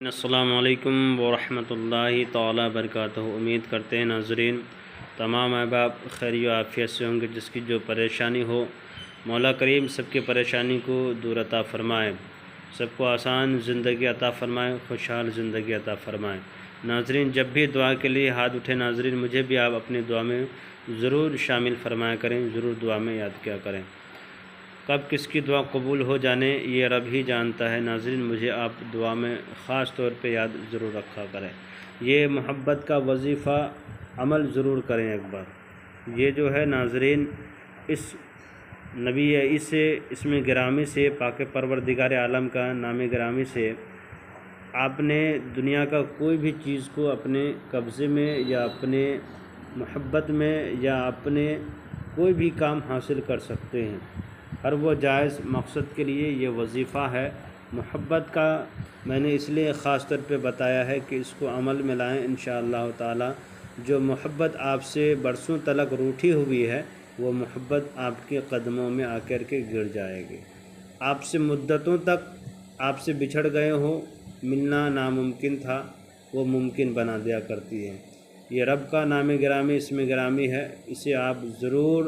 السلام علیکم ورحمۃ اللہ تعالی وبرکاتہ۔ امید کرتے ہیں ناظرین تمام احباب خیر و عافیت سے ہوں گے۔ جس کی جو پریشانی ہو مولا کریم سب کی پریشانی کو دور عطا فرمائے، سب کو آسان زندگی عطا فرمائے، خوشحال زندگی عطا فرمائے۔ ناظرین جب بھی دعا کے لیے ہاتھ اٹھے ناظرین مجھے بھی آپ اپنی دعا میں ضرور شامل فرمایا کریں، ضرور دعا میں یاد کیا کریں۔ کب کس کی دعا قبول ہو جانے یہ رب ہی جانتا ہے۔ ناظرین مجھے آپ دعا میں خاص طور پہ یاد ضرور رکھا کریں۔ یہ محبت کا وظیفہ عمل ضرور کریں ایک بار۔ یہ جو ہے ناظرین اس نبی اسم گرامی سے، پاک پروردگار عالم کا نام گرامی سے آپ نے دنیا کا کوئی بھی چیز کو اپنے قبضے میں یا اپنے محبت میں یا اپنے کوئی بھی کام حاصل کر سکتے ہیں۔ ہر وہ جائز مقصد کے لیے یہ وظیفہ ہے محبت کا۔ میں نے اس لیے خاص طور پہ بتایا ہے کہ اس کو عمل میں لائیں انشاءاللہ تعالی۔ جو محبت آپ سے برسوں تلک روٹھی ہوئی ہے وہ محبت آپ کے قدموں میں آ کر کے گر جائے گی۔ آپ سے مدتوں تک آپ سے بچھڑ گئے ہوں، ملنا ناممکن تھا وہ ممکن بنا دیا کرتی ہے۔ یہ رب کا نام گرامی اسم گرامی ہے، اسے آپ ضرور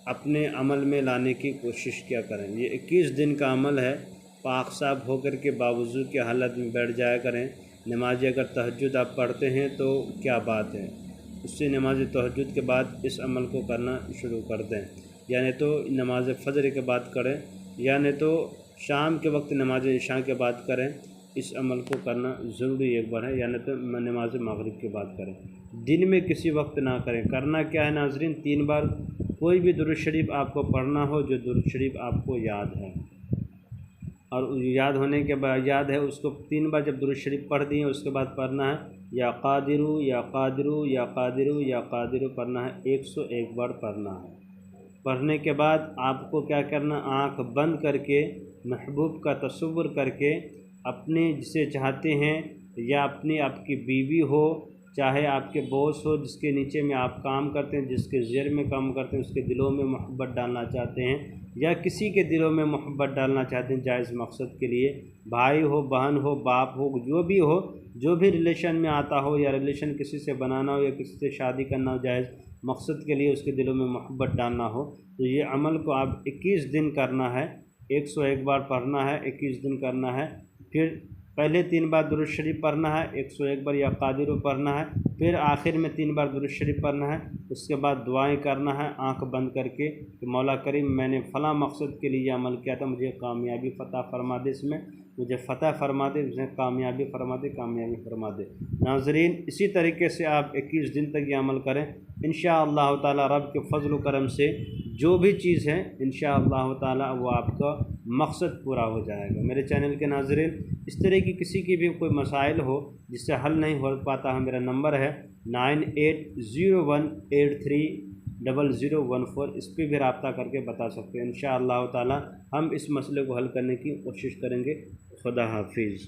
اپنے عمل میں لانے کی کوشش کیا کریں۔ یہ 21 دن کا عمل ہے۔ پاک صاف ہو کر کے باوضو کی حالت میں بیٹھ جایا کریں۔ نماز اگر تہجد آپ پڑھتے ہیں تو کیا بات ہے، اس سے نماز تہجد کے بعد اس عمل کو کرنا شروع کر دیں، یعنی تو نماز فجر کے بعد کریں، یعنی تو شام کے وقت نماز عشاء کے بعد کریں۔ اس عمل کو کرنا ضروری ایک بار ہے، یعنی تو نماز مغرب کے بعد کریں، دن میں کسی وقت نہ کریں۔ کرنا کیا ہے ناظرین، 3 بار کوئی بھی درود شریف آپ کو پڑھنا ہو جو درود شریف آپ کو یاد ہے، اور یاد ہونے کے بعد یاد ہے اس کو 3 بار جب درود شریف پڑھ دیے اس کے بعد پڑھنا ہے یا قادرو یا قادرو یا قادرو یا قادرو پڑھنا ہے، 101 بار پڑھنا ہے۔ پڑھنے کے بعد آپ کو کیا کرنا، آنکھ بند کر کے محبوب کا تصور کر کے اپنے جسے چاہتے ہیں یا اپنی آپ کی بیوی ہو، چاہے آپ کے باس ہو جس کے نیچے میں آپ کام کرتے ہیں، جس کے زیر میں کام کرتے ہیں، اس کے دلوں میں محبت ڈالنا چاہتے ہیں یا کسی کے دلوں میں محبت ڈالنا چاہتے ہیں جائز مقصد کے لیے، بھائی ہو، بہن ہو، باپ ہو، جو بھی ہو، جو بھی ریلیشن میں آتا ہو یا ریلیشن کسی سے بنانا ہو یا کسی سے شادی کرنا ہو جائز مقصد کے لیے، اس کے دلوں میں محبت ڈالنا ہو، تو یہ عمل کو آپ 21 دن کرنا ہے، 101 بار پڑھنا ہے، 21 دن کرنا ہے۔ پھر پہلے 3 بار درود شریف پڑھنا ہے، 101 بار یا قادرو پڑھنا ہے، پھر آخر میں 3 بار درود شریف پڑھنا ہے۔ اس کے بعد دعائیں کرنا ہے آنکھ بند کر کے کہ مولا کریم میں نے فلاں مقصد کے لیے عمل کیا تھا، مجھے کامیابی فتح فرما دے، اس میں مجھے فتح فرما دے، مجھے کامیابی فرما دے، کامیابی فرما دے۔ ناظرین اسی طریقے سے آپ 21 دن تک یہ عمل کریں، انشاءاللہ تعالی رب کے فضل و کرم سے جو بھی چیز ہے انشاءاللہ تعالی وہ آپ کا مقصد پورا ہو جائے گا۔ میرے چینل کے ناظرین اس طرح کی کسی کی بھی کوئی مسائل ہو جس سے حل نہیں ہو پاتا ہے، میرا نمبر ہے 9801830014، اس پہ بھی رابطہ کر کے بتا سکتے ہیں۔ انشاءاللہ تعالی ہم اس مسئلے کو حل کرنے کی کوشش کریں گے۔ خدا حافظ۔